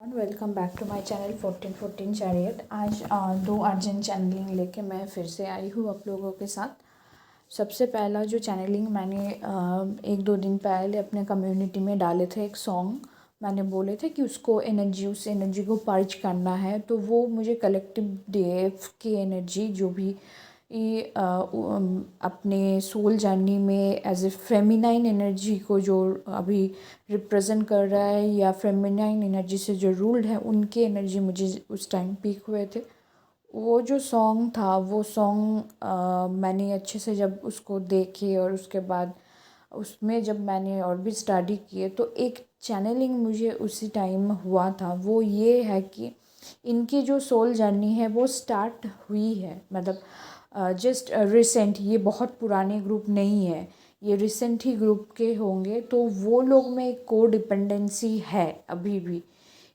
Welcome back to my channel 1414 chariot. आज दो urgent channelling लेके मैं फिर से आई हूँ आप लोगों के साथ। सबसे पहला जो चैनलिंग मैंने एक दो दिन पहले अपने कम्युनिटी में डाले थे, एक सॉन्ग मैंने बोले थे कि उसको उस एनर्जी को पर्ज करना है। तो वो मुझे कलेक्टिव डेव की एनर्जी जो भी ये अपने सोल जर्नी में एज ए फेमिनाइन एनर्जी को जो अभी रिप्रेजेंट कर रहा है या फेमिनाइन एनर्जी से जो रूल्ड है, उनकी एनर्जी मुझे उस टाइम पीक हुए थे। वो जो सॉन्ग था वो सॉन्ग मैंने अच्छे से जब उसको देखे और उसके बाद उसमें जब मैंने और भी स्टडी किए तो एक चैनलिंग मुझे उसी टाइम हुआ था। वो ये है कि इनकी जो सोल जर्नी है वो स्टार्ट हुई है, मतलब जस्ट रिसेंट, ये बहुत पुराने ग्रुप नहीं है, ये रिसेंट ही ग्रुप के होंगे। तो वो लोग में एक को डिपेंडेंसी है अभी भी,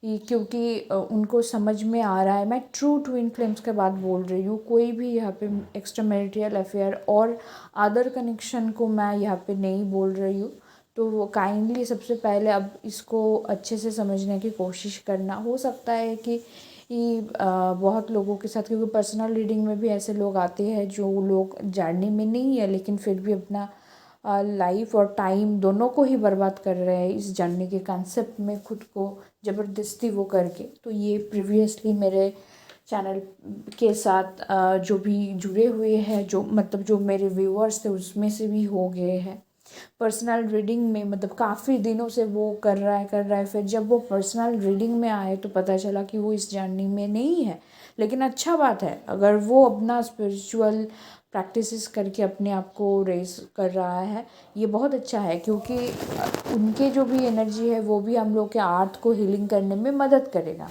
क्योंकि उनको समझ में आ रहा है। मैं ट्रू ट्विन फ्लेम्स के बाद बोल रही हूँ, कोई भी यहाँ पे एक्स्ट्रा मैरिटल अफेयर और अदर कनेक्शन को मैं यहाँ पे नहीं बोल रही हूँ। तो वो काइंडली सबसे पहले अब इसको अच्छे से समझने की कोशिश करना। हो सकता है कि बहुत लोगों के साथ, क्योंकि पर्सनल रीडिंग में भी ऐसे लोग आते हैं जो लोग जर्नी में नहीं है लेकिन फिर भी अपना लाइफ और टाइम दोनों को ही बर्बाद कर रहे हैं इस जर्नी के कंसेप्ट में, खुद को ज़बरदस्ती वो करके। तो ये प्रीवियसली मेरे चैनल के साथ जो भी जुड़े हुए हैं, जो मतलब जो मेरे व्यूअर्स थे उसमें से भी हो गए हैं। पर्सनल रीडिंग में मतलब काफ़ी दिनों से वो कर रहा है, फिर जब वो पर्सनल रीडिंग में आए तो पता चला कि वो इस जर्नी में नहीं है। लेकिन अच्छा बात है अगर वो अपना स्पिरिचुअल प्रैक्टिसेस करके अपने आप को रेस कर रहा है, ये बहुत अच्छा है। क्योंकि उनके जो भी एनर्जी है वो भी हम लोग के आर्ट को हीलिंग करने में मदद करेगा।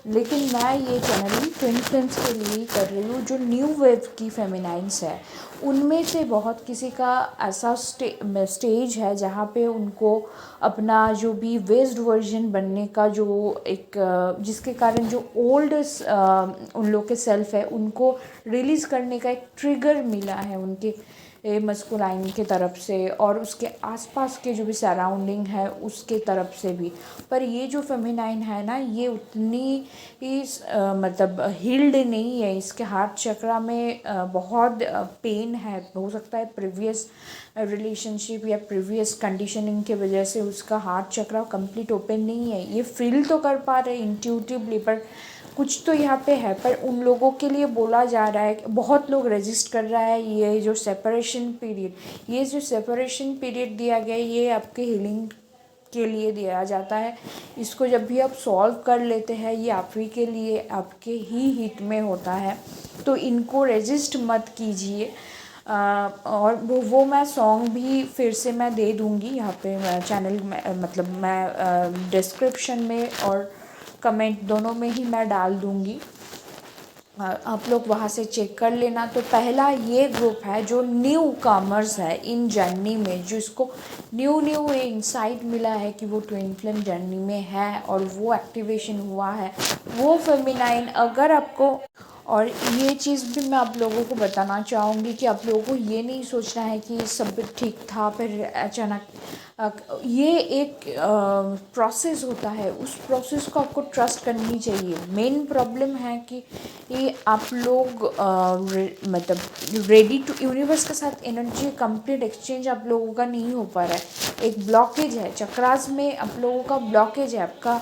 लेकिन मैं ये चैनलिंग ट्विन फ्लेम्स के लिए ही कर रही हूँ, जो न्यू वेव की फेमिनाइन्स है। उनमें से बहुत किसी का ऐसा स्टेज है जहाँ पे उनको अपना जो भी वेस्ड वर्जन बनने का जो एक जिसके कारण जो ओल्ड उन लोग के सेल्फ है उनको रिलीज़ करने का एक ट्रिगर मिला है उनके मस्कुलाइन के तरफ से और उसके आसपास के जो भी सराउंडिंग है उसके तरफ से भी। पर ये जो फेमिनाइन है ना, ये उतनी ही मतलब हील्ड नहीं है। इसके हार्ट चक्रा में बहुत पेन है। हो सकता है प्रीवियस रिलेशनशिप या प्रीवियस कंडीशनिंग के वजह से उसका हार्ट चक्रा कंप्लीट ओपन नहीं है। ये फील तो कर पा रहे इंट्यूटिवली, पर कुछ तो यहाँ पे है। पर उन लोगों के लिए बोला जा रहा है, बहुत लोग रेजिस्ट कर रहा है, ये जो सेपरेशन पीरियड दिया गया है ये आपके हीलिंग के लिए दिया जाता है। इसको जब भी आप सॉल्व कर लेते हैं ये आप ही के लिए, आपके ही हित में होता है। तो इनको रेजिस्ट मत कीजिए। और वो मैं सॉन्ग भी फिर से मैं दे दूँगी यहाँ पे चैनल में, मतलब मैं डिस्क्रिप्शन में और कमेंट दोनों में ही मैं डाल दूँगी, आप लोग वहाँ से चेक कर लेना। तो पहला ये ग्रुप है जो न्यू कमर्स है इन जर्नी में, जो इसको न्यू इंसाइट मिला है कि वो ट्विन फ्लेम जर्नी में है और वो एक्टिवेशन हुआ है वो फेमिनाइन। अगर आपको, और ये चीज़ भी मैं आप लोगों को बताना चाहूँगी कि आप लोगों को ये नहीं सोचना है कि सब ठीक था फिर अचानक, ये एक प्रोसेस होता है, उस प्रोसेस को आपको ट्रस्ट करनी चाहिए। मेन प्रॉब्लम है कि ये आप लोग मतलब रेडी टू यूनिवर्स के साथ एनर्जी कंप्लीट एक्सचेंज आप लोगों का नहीं हो पा रहा है। एक ब्लॉकेज है चक्रास में, आप लोगों का ब्लॉकेज है। आपका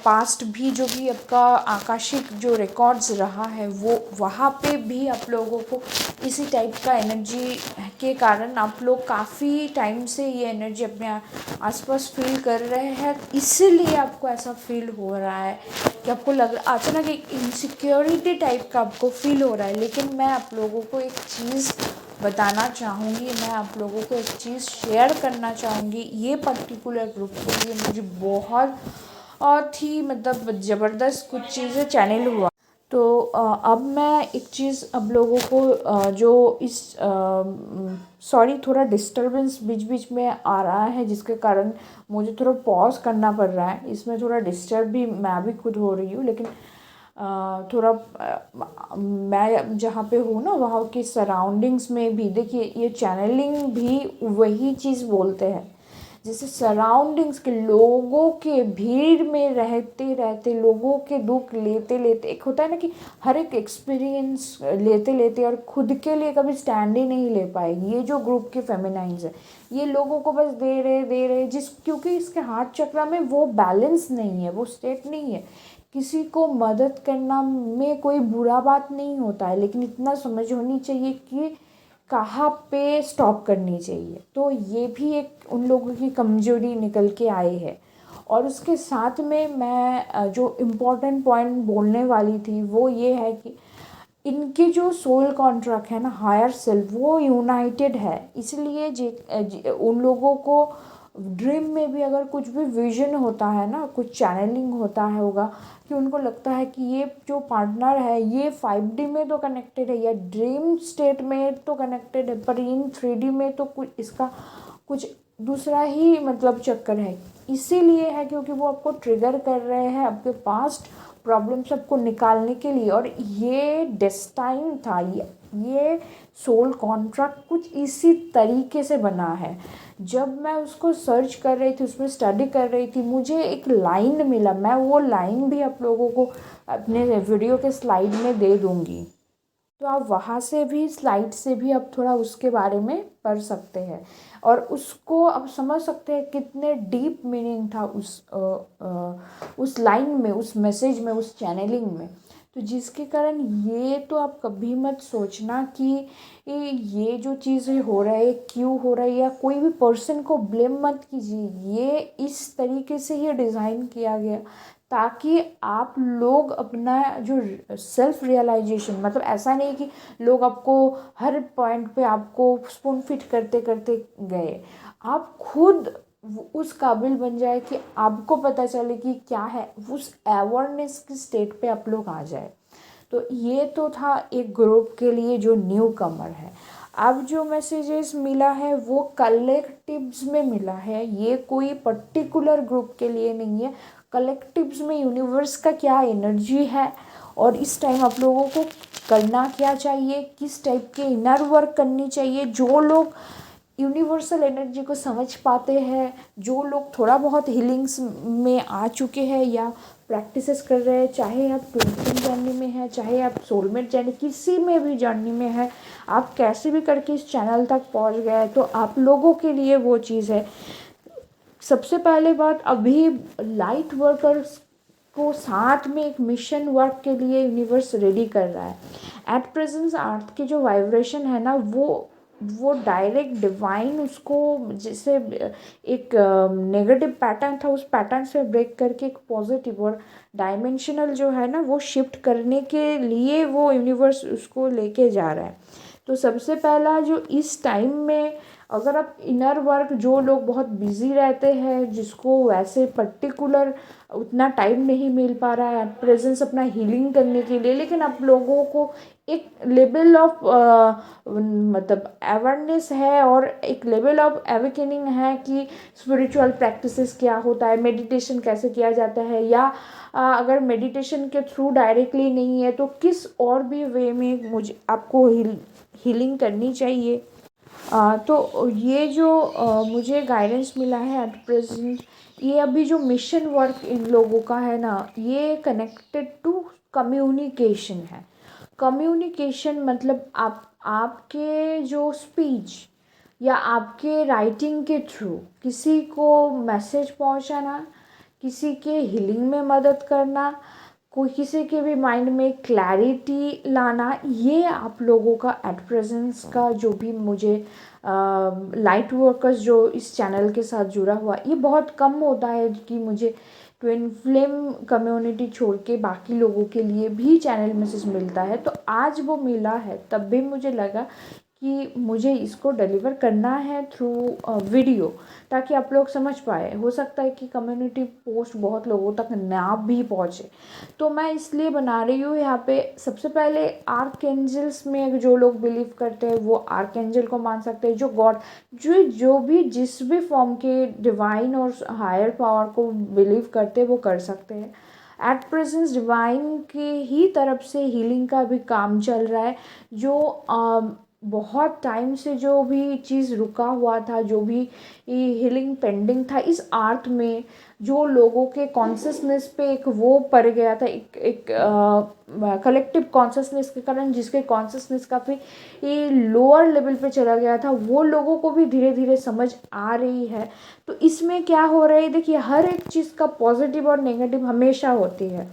पास्ट भी जो भी आपका आकाशिक जो रिकॉर्ड्स रहा है वो वहाँ पे भी आप लोगों को इसी टाइप का एनर्जी के कारण आप लोग काफ़ी टाइम से ये एनर्जी अपने आसपास फील कर रहे हैं। इसीलिए आपको ऐसा फील हो रहा है कि आपको अचानक एक इनसिक्योरिटी टाइप का आपको फील हो रहा है। लेकिन मैं आप लोगों को एक चीज़ बताना चाहूँगी, मैं आप लोगों को एक चीज़ शेयर करना चाहूँगी। ये पर्टिकुलर ग्रुप के लिए मुझे बहुत ही मतलब ज़बरदस्त कुछ चीज़ें चैनल हुआ। तो अब मैं एक चीज़ अब लोगों को जो इस सॉरी थोड़ा डिस्टरबेंस बीच बीच में आ रहा है जिसके कारण मुझे थोड़ा पॉज करना पड़ रहा है। इसमें थोड़ा डिस्टर्ब भी मैं भी खुद हो रही हूँ, लेकिन थोड़ा मैं जहाँ पे हूँ ना वहाँ की सराउंडिंग्स में भी देखिए ये चैनलिंग भी वही चीज़ बोलते हैं। जैसे सराउंडिंग्स के लोगों के भीड़ में रहते रहते, लोगों के दुख लेते लेते, एक होता है ना कि हर एक एक्सपीरियंस लेते लेते और खुद के लिए कभी स्टैंड ही नहीं ले पाएगी। ये जो ग्रुप के फेमिनाइन्स है, ये लोगों को बस दे रहे क्योंकि इसके हार्ट चक्र में वो बैलेंस नहीं है, वो स्टेट नहीं है। किसी को मदद करना में कोई बुरा बात नहीं होता है, लेकिन इतना समझ होनी चाहिए कि कहाँ पे स्टॉप करनी चाहिए। तो ये भी एक उन लोगों की कमजोरी निकल के आई है। और उसके साथ में मैं जो इम्पोर्टेंट पॉइंट बोलने वाली थी वो ये है कि इनके जो सोल कॉन्ट्रैक्ट है ना, हायर सेल्फ, वो यूनाइटेड है। इसलिए उन लोगों को ड्रीम में भी अगर कुछ भी विजन होता है ना, कुछ चैनलिंग होता है होगा कि उनको लगता है कि ये जो पार्टनर है ये 5D में तो कनेक्टेड है या ड्रीम स्टेट में तो कनेक्टेड है, पर इन 3D में तो कुछ इसका कुछ दूसरा ही मतलब चक्कर है। इसीलिए है क्योंकि वो आपको ट्रिगर कर रहे हैं आपके पास्ट प्रॉब्लम सबको निकालने के लिए। और ये डेस्टाइन था, ये सोल कॉन्ट्रैक्ट कुछ इसी तरीके से बना है। जब मैं उसको सर्च कर रही थी, उसमें स्टडी कर रही थी, मुझे एक लाइन मिला। मैं वो लाइन भी आप लोगों को अपने वीडियो के स्लाइड में दे दूँगी, तो आप वहाँ से भी, स्लाइड से भी आप थोड़ा उसके बारे में पढ़ सकते हैं और उसको आप समझ सकते हैं कितने डीप मीनिंग था उस लाइन में, उस मैसेज में, उस चैनलिंग में। तो जिसके कारण ये तो आप कभी मत सोचना कि ये जो चीज़ें हो रहा है क्यों हो रहा है, या कोई भी पर्सन को ब्लेम मत कीजिए। ये इस तरीके से ही डिज़ाइन किया गया ताकि आप लोग अपना जो सेल्फ रियलाइजेशन, मतलब ऐसा नहीं कि लोग आपको हर पॉइंट पे आपको स्पून फिट करते करते गए, आप खुद उस काबिल बन जाए कि आपको पता चले कि क्या है, उस अवेयरनेस की स्टेट पे आप लोग आ जाए। तो ये तो था एक ग्रुप के लिए जो न्यू कमर है। अब जो मैसेजेस मिला है वो कलेक्टिव्स में मिला है, ये कोई पर्टिकुलर ग्रुप के लिए नहीं है। कलेक्टिव्स में यूनिवर्स का क्या एनर्जी है और इस टाइम आप लोगों को करना क्या चाहिए, किस टाइप के इनर वर्क करनी चाहिए। जो लोग यूनिवर्सल एनर्जी को समझ पाते हैं, जो लोग थोड़ा बहुत हीलिंग्स में आ चुके हैं या प्रैक्टिसेस कर रहे हैं, चाहे आप ट्विनिंग जर्नी में हैं, चाहे आप सोलमेट जर्नी, किसी में भी जर्नी में है, आप कैसे भी करके इस चैनल तक पहुंच गए, तो आप लोगों के लिए वो चीज़ है। सबसे पहले बात, अभी लाइट वर्कर्स को साथ में एक मिशन वर्क के लिए यूनिवर्स रेडी कर रहा है। एट प्रेजेंट अर्थ की जो वाइब्रेशन है ना, वो डायरेक्ट डिवाइन उसको, जैसे एक नेगेटिव पैटर्न था, उस पैटर्न से ब्रेक करके एक पॉजिटिव और डायमेंशनल जो है ना, वो शिफ्ट करने के लिए वो यूनिवर्स उसको लेके जा रहा है। तो सबसे पहला जो इस टाइम में, अगर आप इनर वर्क, जो लोग बहुत बिजी रहते हैं, जिसको वैसे पर्टिकुलर उतना टाइम नहीं मिल पा रहा है एट प्रेजेंस अपना हीलिंग करने के लिए, लेकिन आप लोगों को एक लेवल ऑफ मतलब अवेयरनेस है और एक लेवल ऑफ अवेकनिंग है कि स्पिरिचुअल प्रैक्टिसेस क्या होता है, मेडिटेशन कैसे किया जाता है, या अगर मेडिटेशन के थ्रू डायरेक्टली नहीं है तो किस और भी वे में मुझे आपको हीलिंग करनी चाहिए। तो ये जो मुझे गाइडेंस मिला है एट प्रेजेंट, ये अभी जो मिशन वर्क इन लोगों का है ना, ये कनेक्टेड टू कम्युनिकेशन है। कम्युनिकेशन मतलब आपके जो स्पीच या आपके राइटिंग के थ्रू किसी को मैसेज पहुंचाना, किसी के हीलिंग में मदद करना, कोई किसी के भी माइंड में क्लैरिटी लाना, ये आप लोगों का एट प्रेजेंस का जो भी मुझे लाइट वर्कर्स जो इस चैनल के साथ जुड़ा हुआ, ये बहुत कम होता है कि मुझे ट्विन फ्लेम कम्युनिटी छोड़ के बाकी लोगों के लिए भी चैनल मैसेज मिलता है। तो आज वो मिला है, तब भी मुझे लगा कि मुझे इसको डिलीवर करना है थ्रू वीडियो, ताकि आप लोग समझ पाए। हो सकता है कि कम्युनिटी पोस्ट बहुत लोगों तक ना भी पहुँचे, तो मैं इसलिए बना रही हूँ यहाँ पे। सबसे पहले आर्क एंजल्स में जो लोग बिलीव करते हैं वो आर्क एंजल को मान सकते हैं, जो गॉड, जो भी जिस भी फॉर्म के डिवाइन और हायर पावर को बिलीव करते हैं वो कर सकते हैं। एट प्रेजेंस डिवाइन के ही तरफ से हीलिंग का भी काम चल रहा है। जो बहुत टाइम से जो भी चीज़ रुका हुआ था, जो भी हीलिंग पेंडिंग था इस आर्ट में, जो लोगों के कॉन्शसनेस पे एक वो पड़ गया था, एक कलेक्टिव कॉन्शसनेस के कारण, जिसके कॉन्शसनेस काफ़ी ये लोअर लेवल पे चला गया था, वो लोगों को भी धीरे धीरे समझ आ रही है। तो इसमें क्या हो रहा है, देखिए हर एक चीज़ का पॉजिटिव और नेगेटिव हमेशा होती है,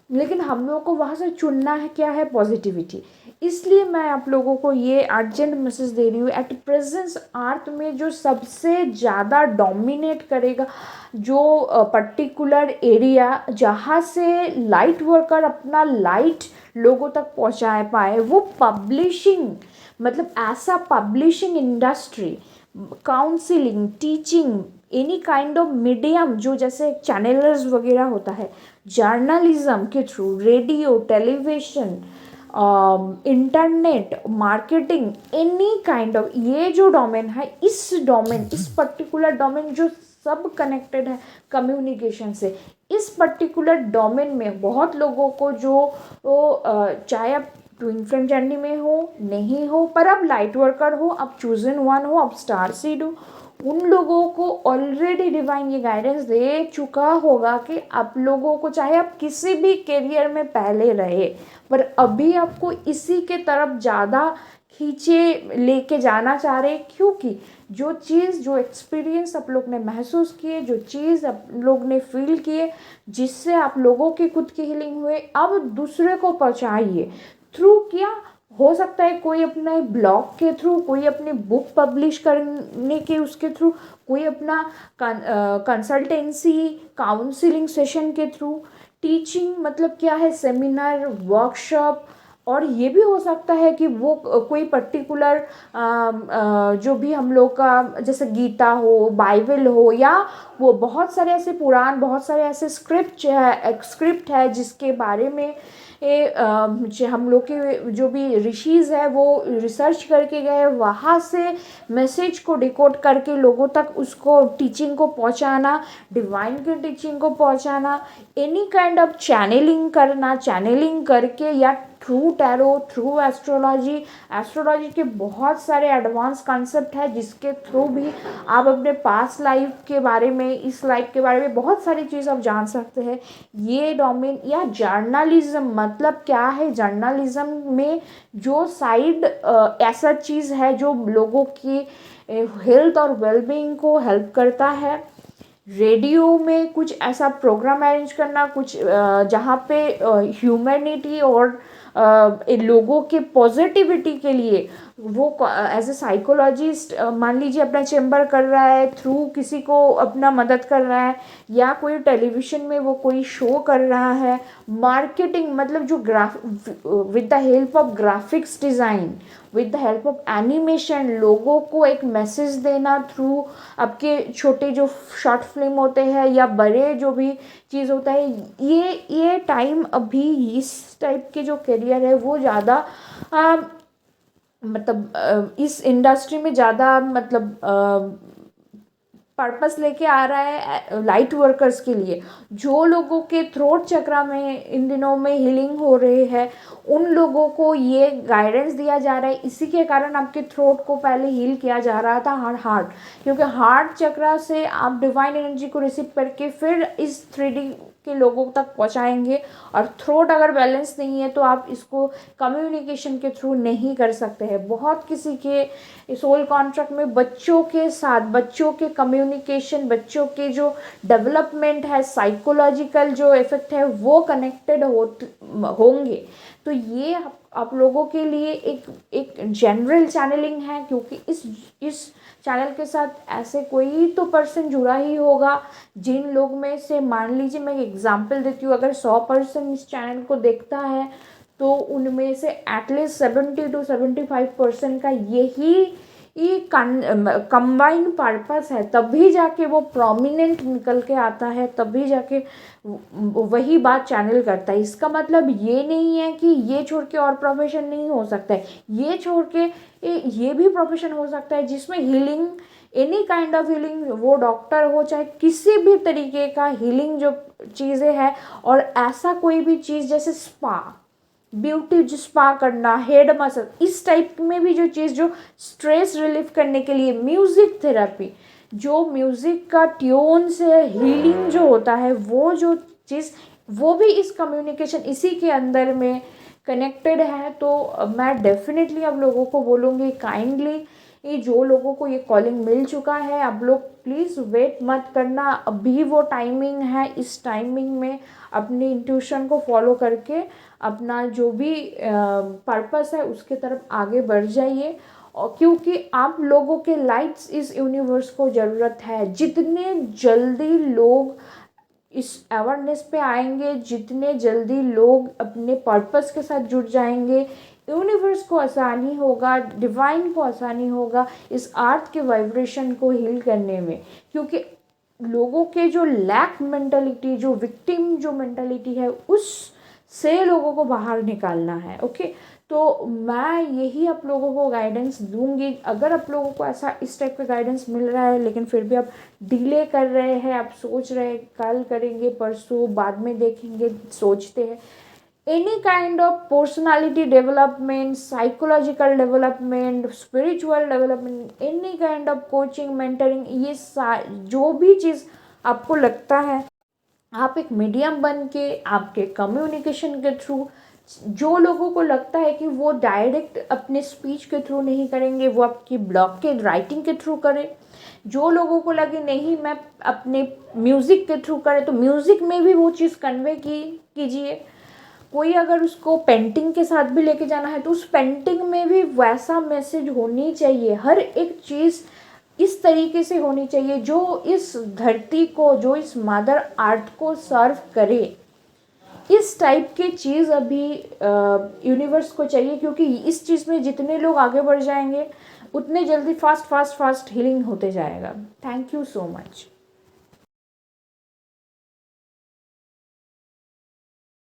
लेकिन हम लोगों को वहाँ से चुनना है क्या है, पॉजिटिविटी। इसलिए मैं आप लोगों को ये अर्जेंट मैसेज दे रही हूँ, एट प्रेजेंस आर्ट में जो सबसे ज़्यादा डोमिनेट करेगा, जो पर्टिकुलर एरिया जहाँ से लाइट वर्कर अपना लाइट लोगों तक पहुँचा पाए, वो पब्लिशिंग, मतलब ऐसा publishing industry, counselling, teaching, any kind of medium, जो जैसे चैनलर्स वगैरह होता है, जर्नलिज्म के through, radio, television, internet, marketing, any kind of, ये जो डोमेन है, इस डोमेन, इस पर्टिकुलर डोमेन जो सब कनेक्टेड है कम्युनिकेशन से, इस पर्टिकुलर डोमेन में बहुत लोगों को चाहे आप ट्विन फ्लेम जर्नी में हो, नहीं हो, पर अब लाइट वर्कर हो, अब चूजन वन हो, अब स्टार सीड हो, उन लोगों को ऑलरेडी डिवाइन ये गाइडेंस दे चुका होगा कि आप लोगों को, चाहे आप किसी भी करियर में पहले रहे, पर अभी आपको इसी के तरफ ज़्यादा खींचे लेके जाना चाह रहे, क्योंकि जो चीज़, जो एक्सपीरियंस आप लोग ने महसूस किए, जो चीज़ आप लोग ने फील किए, जिससे आप लोगों की खुद की हीलिंग हुए, अब दूसरे को पहुँचाइए। थ्रू क्या हो सकता है, कोई अपने ब्लॉग के थ्रू, कोई अपनी बुक पब्लिश करने के उसके थ्रू, कोई अपना कंसल्टेंसी काउंसलिंग सेशन के थ्रू, टीचिंग मतलब क्या है, सेमिनार, वर्कशॉप, और ये भी हो सकता है कि वो कोई पर्टिकुलर जो भी हम लोग का, जैसे गीता हो, बाइबल हो, या वो बहुत सारे ऐसे पुराण, बहुत सारे ऐसे स्क्रिप्ट है जिसके बारे में हम लोग के जो भी ऋषिज़ है वो रिसर्च करके गए, वहाँ से मैसेज को डिकोड करके लोगों तक उसको टीचिंग को पहुँचाना, डिवाइन की टीचिंग को पहुँचाना, एनी काइंड ऑफ चैनलिंग करना, चैनलिंग करके, या थ्रू टैरो, थ्रू एस्ट्रोलॉजी के बहुत सारे एडवांस कॉन्सेप्ट है जिसके थ्रू भी आप अपने पास्ट लाइफ के बारे में, इस लाइफ के बारे में बहुत सारी चीज़ आप जान सकते हैं। ये डोमेन, या जर्नलिज्म मतलब क्या है, जर्नलिज्म में जो साइड ऐसा चीज़ है जो लोगों की हेल्थ और वेलबींग को हेल्प करता है। रेडियो में कुछ ऐसा प्रोग्राम अरेंज करना, कुछ जहाँ पे ह्यूमैनिटी और लोगों के पॉजिटिविटी के लिए वो एज ए साइकोलॉजिस्ट मान लीजिए अपना चैम्बर कर रहा है, थ्रू किसी को अपना मदद कर रहा है, या कोई टेलीविज़न में वो कोई शो कर रहा है, मार्केटिंग मतलब जो with the help of graphics design, with the help of animation, लोगों को एक मैसेज देना थ्रू आपके छोटे जो शॉर्ट फिल्म होते हैं या बड़े जो भी चीज़ होता है, ये टाइम अभी इस टाइप के जो करियर है वो ज़्यादा मतलब इस इंडस्ट्री में ज़्यादा मतलब पर्पस लेके आ रहा है लाइट वर्कर्स के लिए। जो लोगों के थ्रोट चक्रा में इन दिनों में हीलिंग हो रही है, उन लोगों को ये गाइडेंस दिया जा रहा है। इसी के कारण आपके थ्रोट को पहले हील किया जा रहा था हार्ट, क्योंकि हार्ट चक्रा से आप डिवाइन एनर्जी को रिसीव करके फिर इस 3D के लोगों तक पहुंचाएंगे। और थ्रोट अगर बैलेंस नहीं है तो आप इसको कम्युनिकेशन के थ्रू नहीं कर सकते हैं। बहुत किसी के सोल कॉन्ट्रैक्ट में बच्चों के साथ, बच्चों के कम्युनिकेशन, बच्चों के जो डेवलपमेंट है, साइकोलॉजिकल जो इफेक्ट है वो कनेक्टेड होंगे। तो ये आप लोगों के लिए एक जनरल चैनलिंग है, क्योंकि इस चैनल के साथ ऐसे कोई तो पर्सन जुड़ा ही होगा जिन लोग में से, मान लीजिए मैं एक एग्जांपल देती हूँ, अगर 100 पर्सन इस चैनल को देखता है तो उनमें से एटलीस्ट 70 to 75% का यही कंबाइन पर्पस है, तभी जाके वो प्रोमिनेंट निकल के आता है, तभी जाके वही बात चैनल करता है। इसका मतलब ये नहीं है कि ये छोड़ के और प्रोफेशन नहीं हो सकता है, ये छोड़ के ये भी प्रोफेशन हो सकता है जिसमें healing, any kind of healing, वो डॉक्टर हो चाहे किसी भी तरीके का हीलिंग जो चीज़ें हैं। और ऐसा कोई भी चीज़ जैसे स्पा, ब्यूटी स्पा करना, हेड मसाज, इस टाइप में भी जो चीज़ जो स्ट्रेस रिलीफ करने के लिए म्यूज़िक थेरेपी, जो म्यूज़िक का ट्यून से हीलिंग जो होता है, वो जो चीज़ वो भी इस कम्युनिकेशन इसी के अंदर में कनेक्टेड है। तो मैं डेफिनेटली आप लोगों को बोलूँगी काइंडली, ये जो लोगों को ये कॉलिंग मिल चुका है, आप लोग प्लीज़ वेट मत करना, अभी वो टाइमिंग है। इस टाइमिंग में अपनी इंट्यूशन को फॉलो करके अपना जो भी पर्पस है उसके तरफ आगे बढ़ जाइए। और क्योंकि आप लोगों के लाइट्स इस यूनिवर्स को ज़रूरत है। जितने जल्दी लोग इस अवेयरनेस पे आएंगे, जितने जल्दी लोग अपने पर्पस के साथ जुड़ जाएंगे, यूनिवर्स को आसानी होगा, डिवाइन को आसानी होगा इस अर्थ के वाइब्रेशन को हील करने में। क्योंकि लोगों के जो लैक मेंटालिटी, जो विक्टिम जो मेंटालिटी है, उस से लोगों को बाहर निकालना है। ओके, तो मैं यही आप लोगों को गाइडेंस दूंगी। अगर आप लोगों को ऐसा इस टाइप का गाइडेंस मिल रहा है लेकिन फिर भी आप डिले कर रहे हैं, आप सोच रहे हैं कल करेंगे, परसों, बाद में देखेंगे, सोचते हैं, any kind of personality development, psychological development, spiritual development, any kind of coaching, mentoring, ये जो भी चीज़ आपको लगता है, आप एक मीडियम बन के आपके कम्युनिकेशन के थ्रू, जो लोगों को लगता है कि वो डायरेक्ट अपने स्पीच के थ्रू नहीं करेंगे, वो आपकी ब्लॉग के राइटिंग के थ्रू करें। जो लोगों को लगे नहीं मैं अपने म्यूज़िक के थ्रू करें, तो म्यूज़िक में भी वो चीज़ कन्वे कीजिए। कोई अगर उसको पेंटिंग के साथ भी लेके जाना है तो उस पेंटिंग में भी वैसा मैसेज होनी चाहिए। हर एक चीज़ इस तरीके से होनी चाहिए जो इस धरती को, जो इस मदर अर्थ को सर्व करे। इस टाइप की चीज़ अभी यूनिवर्स को चाहिए, क्योंकि इस चीज़ में जितने लोग आगे बढ़ जाएंगे उतने जल्दी फास्ट हीलिंग होते जाएगा। Thank you so much.